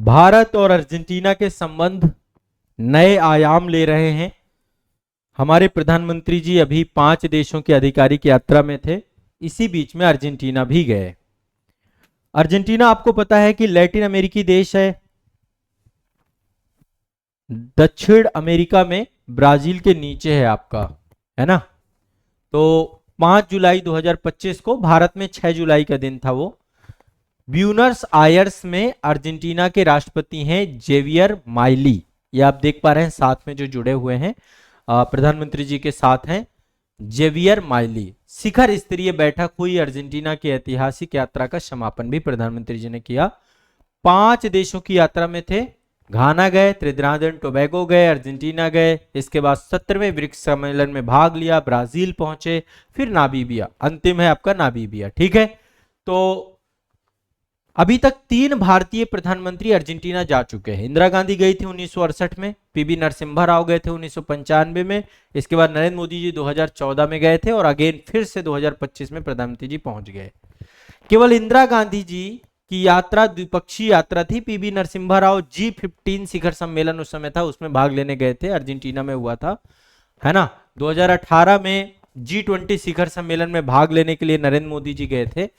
भारत और अर्जेंटीना के संबंध नए आयाम ले रहे हैं। हमारे प्रधानमंत्री जी अभी 5 देशों की आधिकारिक यात्रा में थे, इसी बीच में अर्जेंटीना भी गए। अर्जेंटीना आपको पता है कि लैटिन अमेरिकी देश है, दक्षिण अमेरिका में ब्राजील के नीचे है आपका, है ना। तो 5 जुलाई 2025 को, भारत में 6 जुलाई का दिन था वो, ब्यूनस आयर्स में अर्जेंटीना के राष्ट्रपति हैं जेवियर माइली। ये आप देख पा रहे हैं साथ में जो जुड़े हुए हैं प्रधानमंत्री जी के साथ हैं जेवियर माइली। शिखर स्तरीय बैठक हुई, अर्जेंटीना की ऐतिहासिक यात्रा का समापन भी प्रधानमंत्री जी ने किया। 5 देशों की यात्रा में थे, घाना गए, त्रिनिदाद एंड टोबैगो गए, अर्जेंटीना गए, इसके बाद 17वें ब्रिक्स सम्मेलन में भाग लिया, ब्राजील पहुंचे, फिर नामीबिया, अंतिम है आपका नामीबिया। ठीक है, तो अभी तक 3 भारतीय प्रधानमंत्री अर्जेंटीना जा चुके हैं। इंदिरा गांधी गई थी 1968 में, पीवी नरसिम्हा राव गए थे 1995 में, इसके बाद नरेंद्र मोदी जी 2014 में गए थे और अगेन फिर से 2025 में प्रधानमंत्री जी पहुंच गए। केवल इंदिरा गांधी जी की यात्रा द्विपक्षीय यात्रा थी, पीवी नरसिम्हा राव G15 शिखर सम्मेलन उस समय था, उसमें भाग लेने गए थे, अर्जेंटीना में हुआ था, है ना। 2018 में G20 शिखर सम्मेलन में भाग लेने के लिए नरेंद्र मोदी जी गए थे।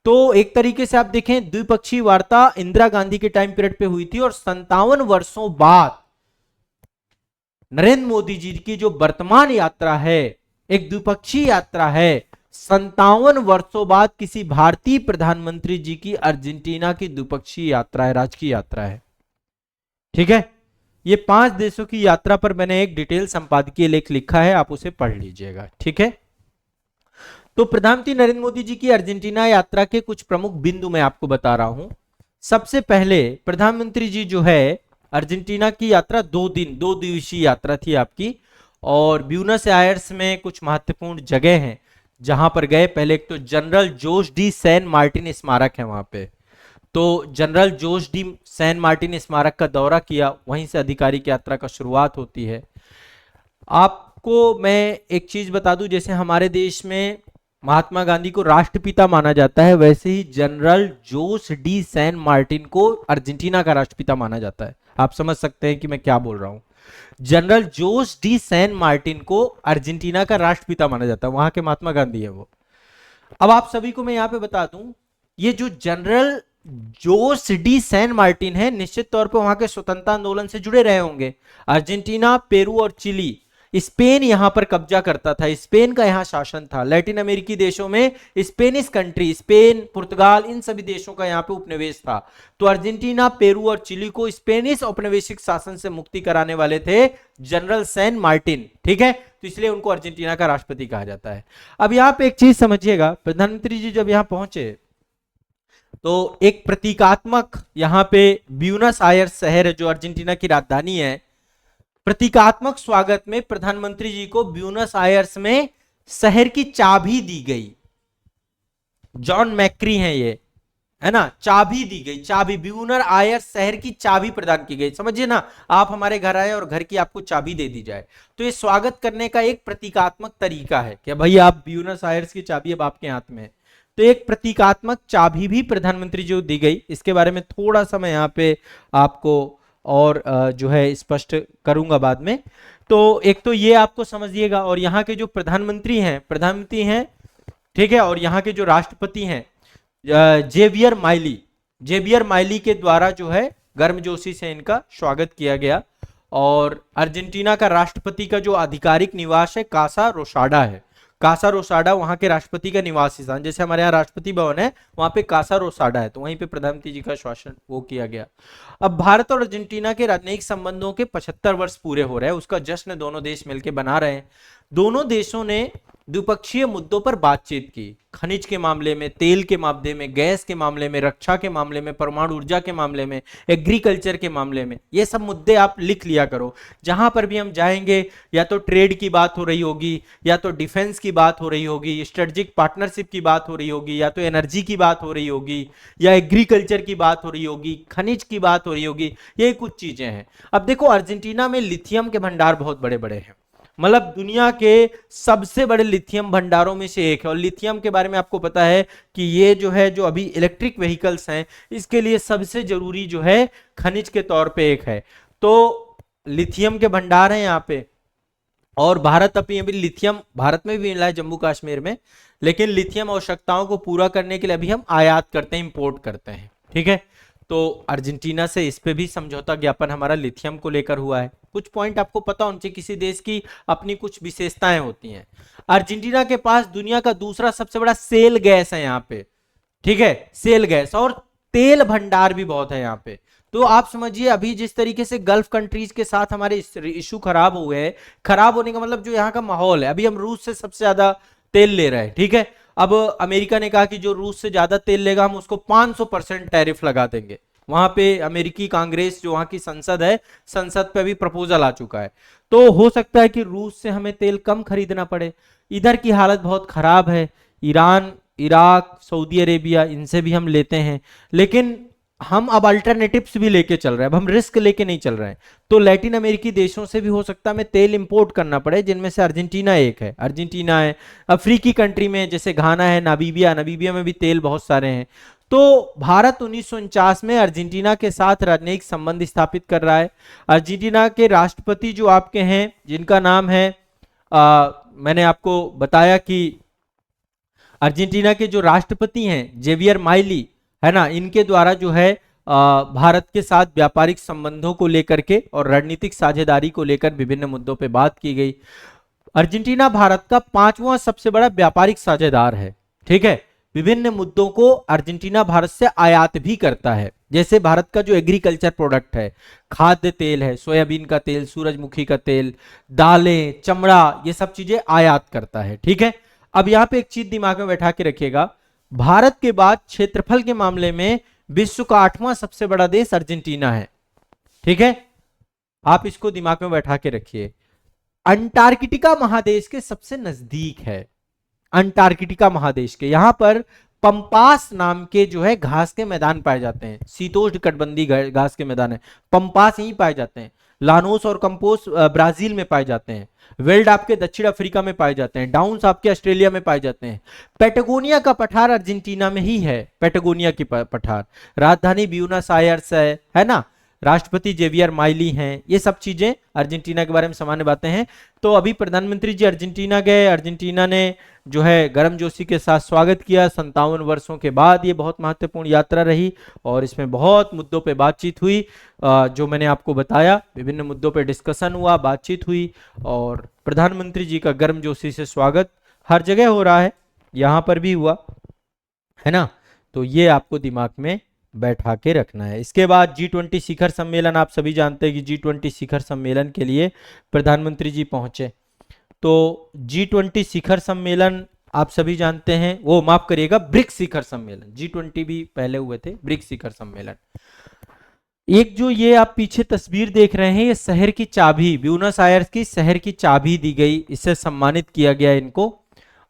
तो एक तरीके से आप देखें द्विपक्षीय वार्ता इंदिरा गांधी के टाइम पीरियड पे हुई थी और 57 वर्षों बाद नरेंद्र मोदी जी की जो वर्तमान यात्रा है, एक द्विपक्षीय यात्रा है, 57 वर्षों बाद किसी भारतीय प्रधानमंत्री जी की अर्जेंटीना की द्विपक्षीय यात्रा है, राजकीय यात्रा है। ठीक है, ये 5 देशों की यात्रा पर मैंने एक डिटेल संपादकीय लेख लिखा है, आप उसे पढ़ लीजिएगा। ठीक है, तो प्रधानमंत्री नरेंद्र मोदी जी की अर्जेंटीना यात्रा के कुछ प्रमुख बिंदु मैं आपको बता रहा हूं। सबसे पहले प्रधानमंत्री जी जो है अर्जेंटीना की यात्रा 2 दिवसीय यात्रा थी आपकी, और ब्यूनस आयर्स में कुछ महत्वपूर्ण जगह हैं जहां पर गए। पहले एक तो general Jose de San Martin स्मारक है वहां पे, तो general Jose de San Martin स्मारक का दौरा किया, वहीं से आधिकारिक यात्रा का शुरुआत होती है। आपको मैं एक चीज बता दूं, जैसे हमारे देश में महात्मा गांधी को राष्ट्रपिता माना जाता है, वैसे ही general Jose de San Martin को अर्जेंटीना का राष्ट्रपिता माना जाता है। आप समझ सकते हैं कि मैं क्या बोल रहा हूं। General Jose de San Martin को अर्जेंटीना का राष्ट्रपिता माना जाता है, वहां के महात्मा गांधी है वो। अब आप सभी को मैं यहां पे बता दूं, ये जो general Jose de San Martin है, निश्चित तौर पर वहां के स्वतंत्रता आंदोलन से जुड़े रहे होंगे। अर्जेंटीना, पेरू और चिली, स्पेन यहां पर कब्जा करता था, स्पेन का यहां शासन था। लैटिन अमेरिकी देशों में स्पेनिश कंट्री, स्पेन, पुर्तगाल, इन सभी देशों का यहां पे उपनिवेश था। तो अर्जेंटीना, पेरू और चिली को स्पेनिश औपनिवेशिक शासन से मुक्ति कराने वाले थे जनरल सैन मार्टिन। ठीक है, तो इसलिए उनको अर्जेंटीना का राष्ट्रपति कहा जाता है। अब यहां पे एक चीज समझिएगा, प्रधानमंत्री जी जब यहां पहुंचे तो एक प्रतीकात्मक यहां पे ब्यूनस आयर्स शहर है जो अर्जेंटीना की राजधानी है, प्रतीकात्मक स्वागत में प्रधानमंत्री जी को ब्यूनस आयर्स में शहर की चाबी दी गई। जॉन मैक्री हैं ये, है ना, चाबी दी गई, चाबी, ब्यूनस आयर्स शहर की चाबी प्रदान की गई। समझिए ना, आप हमारे घर आए और घर की आपको चाबी दे दी जाए, तो ये स्वागत करने का एक प्रतीकात्मक तरीका है कि भाई आप ब्यूनस आयर्स की चाबी अब आपके हाथ में है। तो एक प्रतीकात्मक चाबी भी प्रधानमंत्री जी को दी गई। इसके बारे में थोड़ा सा मैं यहाँ पे आपको और जो है स्पष्ट करूंगा बाद में। तो एक तो ये आपको समझिएगा, और यहाँ के जो प्रधानमंत्री हैं, ठीक है, और यहाँ के जो राष्ट्रपति हैं जेवियर माइली के द्वारा जो है गर्मजोशी से इनका स्वागत किया गया। और अर्जेंटीना का राष्ट्रपति का जो आधिकारिक निवास है कासा रोसाडा है। कासा रोसाडा वहां के राष्ट्रपति का निवास स्थान, जैसे हमारे यहाँ राष्ट्रपति भवन है, वहां पे कासा रोसाडा है, तो वहीं पे प्रधानमंत्री जी का शासन वो किया गया। अब भारत और अर्जेंटीना के राजनयिक संबंधों के 75 वर्ष पूरे हो रहे हैं, उसका जश्न दोनों देश मिलकर मना रहे हैं। दोनों देशों ने द्विपक्षीय मुद्दों पर बातचीत की, खनिज के मामले में, तेल के मामले में, गैस के मामले में, रक्षा के मामले में, परमाणु ऊर्जा के मामले में, एग्रीकल्चर के मामले में। ये सब मुद्दे आप लिख लिया करो, जहां पर भी हम जाएंगे या तो ट्रेड की बात हो रही होगी, या तो डिफेंस की बात हो रही होगी, स्ट्रेटेजिक पार्टनरशिप की बात हो रही होगी, या तो एनर्जी की बात हो रही होगी, या एग्रीकल्चर की बात हो रही होगी, खनिज की बात हो रही होगी, ये कुछ चीजें हैं। अब देखो अर्जेंटीना में लिथियम के भंडार बहुत बड़े बड़े हैं, मतलब दुनिया के सबसे बड़े लिथियम भंडारों में से एक है। और लिथियम के बारे में आपको पता है कि ये जो है, जो अभी इलेक्ट्रिक व्हीकल्स हैं, इसके लिए सबसे जरूरी जो है खनिज के तौर पे एक है। तो लिथियम के भंडार हैं यहाँ पे। और भारत अभी लिथियम भारत में भी मिला है, जम्मू कश्मीर में, लेकिन लिथियम आवश्यकताओं को पूरा करने के लिए अभी हम आयात करते हैं, इंपोर्ट करते हैं। ठीक है, तो अर्जेंटीना से इस पे भी समझौता ज्ञापन हमारा लिथियम को लेकर हुआ है। कुछ पॉइंट आपको पता होना चाहिए, किसी देश की अपनी कुछ विशेषताएं होती हैं। अर्जेंटीना के पास दुनिया का दूसरा सबसे बड़ा शेल गैस है यहाँ पे। ठीक है, शेल गैस, और तेल भंडार भी बहुत है यहाँ पे। तो आप समझिए अभी जिस तरीके से गल्फ कंट्रीज के साथ हमारे इशू खराब हुए हैं, खराब होने का मतलब जो यहाँ का माहौल है, अभी हम रूस से सबसे ज्यादा तेल ले रहे हैं। ठीक है, अब अमेरिका ने कहा कि जो रूस से ज्यादा तेल लेगा हम उसको 500% टैरिफ लगा देंगे। वहां पे अमेरिकी कांग्रेस, जो वहां की संसद है, संसद पे भी प्रपोजल आ चुका है। तो हो सकता है कि रूस से हमें तेल कम खरीदना पड़े। इधर की हालत बहुत खराब है, ईरान, इराक, सऊदी अरेबिया, इनसे भी हम लेते हैं, लेकिन हम अब अल्टरनेटिव्स भी लेके चल रहे हैं, अब हम रिस्क लेके नहीं चल रहे हैं। तो लैटिन अमेरिकी देशों से भी हो सकता है हमें तेल इंपोर्ट करना पड़े, जिनमें से अर्जेंटीना एक है। अर्जेंटीना है, अफ्रीकी कंट्री में जैसे घाना है, नामीबिया, नामीबिया में भी तेल बहुत सारे हैं। तो भारत 1949 में अर्जेंटीना के साथ राजनयिक संबंध स्थापित कर रहा है। अर्जेंटीना के राष्ट्रपति जो आपके हैं, जिनका नाम है मैंने आपको बताया कि अर्जेंटीना के जो राष्ट्रपति हैं जेवियर माइली, है ना, इनके द्वारा जो है भारत के साथ व्यापारिक संबंधों को लेकर के और रणनीतिक साझेदारी को लेकर विभिन्न मुद्दों पे बात की गई। अर्जेंटीना भारत का 5वां सबसे बड़ा व्यापारिक साझेदार है। ठीक है, विभिन्न मुद्दों को अर्जेंटीना भारत से आयात भी करता है, जैसे भारत का जो एग्रीकल्चर प्रोडक्ट है, खाद्य तेल है, सोयाबीन का तेल, सूरजमुखी का तेल, दालें, चमड़ा, ये सब चीजें आयात करता है। ठीक है, अब यहां पे एक चीज दिमाग में बैठा के रखिएगा, भारत के बाद क्षेत्रफल के मामले में विश्व का 8वां सबसे बड़ा देश अर्जेंटीना है। ठीक है, आप इसको दिमाग में बैठा के रखिए। अंटार्कटिका महादेश के सबसे नजदीक है, अंटार्कटिका महादेश के। यहां पर पंपास नाम के जो है घास के मैदान पाए जाते हैं, शीतोष्ण कटिबंधीय घास के मैदान है, पंपास यहीं पाए जाते हैं। लानोस और कंपोस ब्राजील में पाए जाते हैं। वेल्ड आपके दक्षिण अफ्रीका में पाए जाते हैं। डाउन्स आपके ऑस्ट्रेलिया में पाए जाते हैं। पेटागोनिया का पठार अर्जेंटीना में ही है, पेटागोनिया की पठार। राजधानी ब्यूनस आयर्स है ना। राष्ट्रपति जेवियर माइली हैं। ये सब चीजें अर्जेंटीना के बारे में सामान्य बातें हैं। तो अभी प्रधानमंत्री जी अर्जेंटीना गए, अर्जेंटीना ने जो है गर्मजोशी के साथ स्वागत किया। 57 वर्षों के बाद ये बहुत महत्वपूर्ण यात्रा रही और इसमें बहुत मुद्दों पे बातचीत हुई। जो मैंने आपको बताया, विभिन्न मुद्दों पे डिस्कशन हुआ, बातचीत हुई और प्रधानमंत्री जी का गर्मजोशी से स्वागत हर जगह हो रहा है, यहाँ पर भी हुआ, है ना। तो ये आपको दिमाग में बैठा के रखना है। इसके बाद G20 शिखर सम्मेलन, आप सभी जानते हैं कि G20 शिखर सम्मेलन के लिए प्रधानमंत्री जी पहुंचे। तो G20 शिखर सम्मेलन आप सभी जानते हैं, वो माफ करिएगा ब्रिक्स शिखर सम्मेलन, G20 भी पहले हुए थे, ब्रिक्स शिखर सम्मेलन। एक जो ये आप पीछे तस्वीर देख रहे हैं, ये शहर की चाबी, ब्यूनस आयर्स की शहर की चाबी दी गई, इससे सम्मानित किया गया इनको।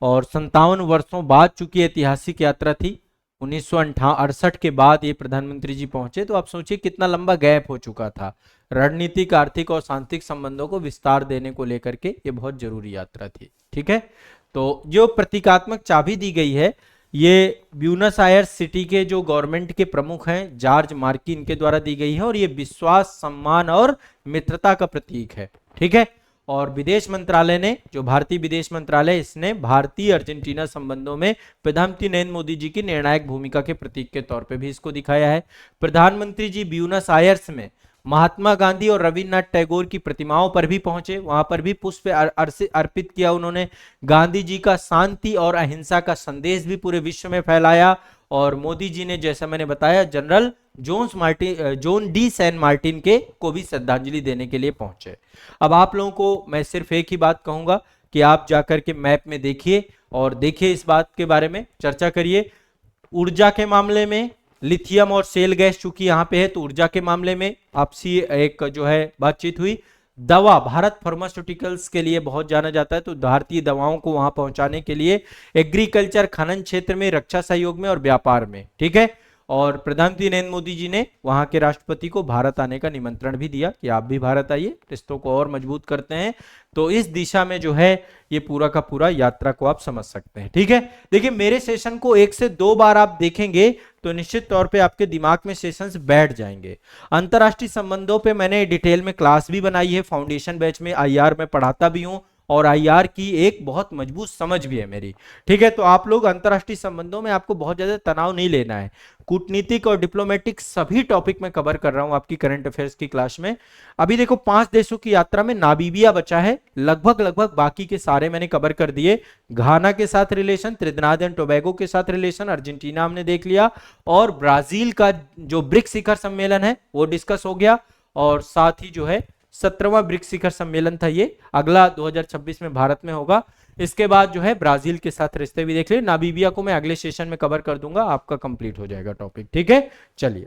और 57 वर्षों बाद चूंकि ऐतिहासिक यात्रा थी, 1968 के बाद ये प्रधानमंत्री जी पहुंचे, तो आप सोचिए कितना लंबा गैप हो चुका था। रणनीतिक, आर्थिक और सांस्कृतिक संबंधों को विस्तार देने को लेकर के ये बहुत जरूरी यात्रा थी। ठीक है, तो जो प्रतीकात्मक चाबी दी गई है, ये ब्यूनस आयर्स सिटी के जो गवर्नमेंट के प्रमुख हैं जॉर्ज मार्किन के द्वारा दी गई है और ये विश्वास, सम्मान और मित्रता का प्रतीक है। ठीक है, और विदेश मंत्रालय ने, जो भारतीय विदेश मंत्रालय, इसने भारतीय अर्जेंटीना संबंधों में प्रधानमंत्री नरेंद्र मोदी जी की निर्णायक भूमिका के प्रतीक के तौर पे भी इसको दिखाया है। प्रधानमंत्री जी ब्यूनस आयर्स में महात्मा गांधी और रविन्द्रनाथ टैगोर की प्रतिमाओं पर भी पहुंचे, वहां पर भी पुष्प अर्पित किया उन्होंने। गांधी जी का शांति और अहिंसा का संदेश भी पूरे विश्व में फैलाया। और मोदी जी ने, जैसा मैंने बताया, general John de San Martin के को भी श्रद्धांजलि देने के लिए पहुंचे। अब आप लोगों को मैं सिर्फ एक ही बात कहूंगा कि आप जाकर के मैप में देखिए और देखिए, इस बात के बारे में चर्चा करिए। ऊर्जा के मामले में लिथियम और शेल गैस चूंकि यहाँ पे है, तो ऊर्जा के मामले में आपसी एक जो है बातचीत हुई। दवा, भारत फार्मास्यूटिकल्स के लिए बहुत जाना जाता है, तो भारतीय दवाओं को वहां पहुंचाने के लिए एग्रीकल्चर, खनन क्षेत्र में, रक्षा सहयोग में और व्यापार में। ठीक है, और प्रधानमंत्री नरेंद्र मोदी जी ने वहां के राष्ट्रपति को भारत आने का निमंत्रण भी दिया कि आप भी भारत आइए, रिश्तों को और मजबूत करते हैं। तो इस दिशा में जो है ये पूरा का पूरा यात्रा को आप समझ सकते हैं। ठीक है, देखिए मेरे सेशन को 1 से 2 बार आप देखेंगे तो निश्चित तौर पे आपके दिमाग में सेशंस बैठ जाएंगे। अंतरराष्ट्रीय संबंधों पे मैंने डिटेल में क्लास भी बनाई है, फाउंडेशन बैच में आईआर में पढ़ाता भी हूं और आईआर की एक बहुत मजबूत समझ भी है मेरी। ठीक है, तो आप लोग अंतरराष्ट्रीय संबंधों में आपको बहुत ज्यादा तनाव नहीं लेना है। कूटनीतिक और डिप्लोमेटिक सभी टॉपिक में कवर कर रहा हूं आपकी करंट अफेयर्स की क्लास में। अभी देखो 5 देशों की यात्रा में नामीबिया बचा है, लगभग बाकी के सारे मैंने कवर कर दिए। घाना के साथ रिलेशन, त्रिनिदाद एंड टोबैगो के साथ रिलेशन, अर्जेंटीना हमने देख लिया, और ब्राजील का जो ब्रिक्स शिखर सम्मेलन है वो डिस्कस हो गया, और साथ ही जो है 17वां ब्रिक्स शिखर सम्मेलन था, ये अगला 2026 में भारत में होगा। इसके बाद जो है ब्राजील के साथ रिश्ते भी देख लिए। नामीबिया को मैं अगले सेशन में कवर कर दूंगा, आपका कंप्लीट हो जाएगा टॉपिक। ठीक है, चलिए।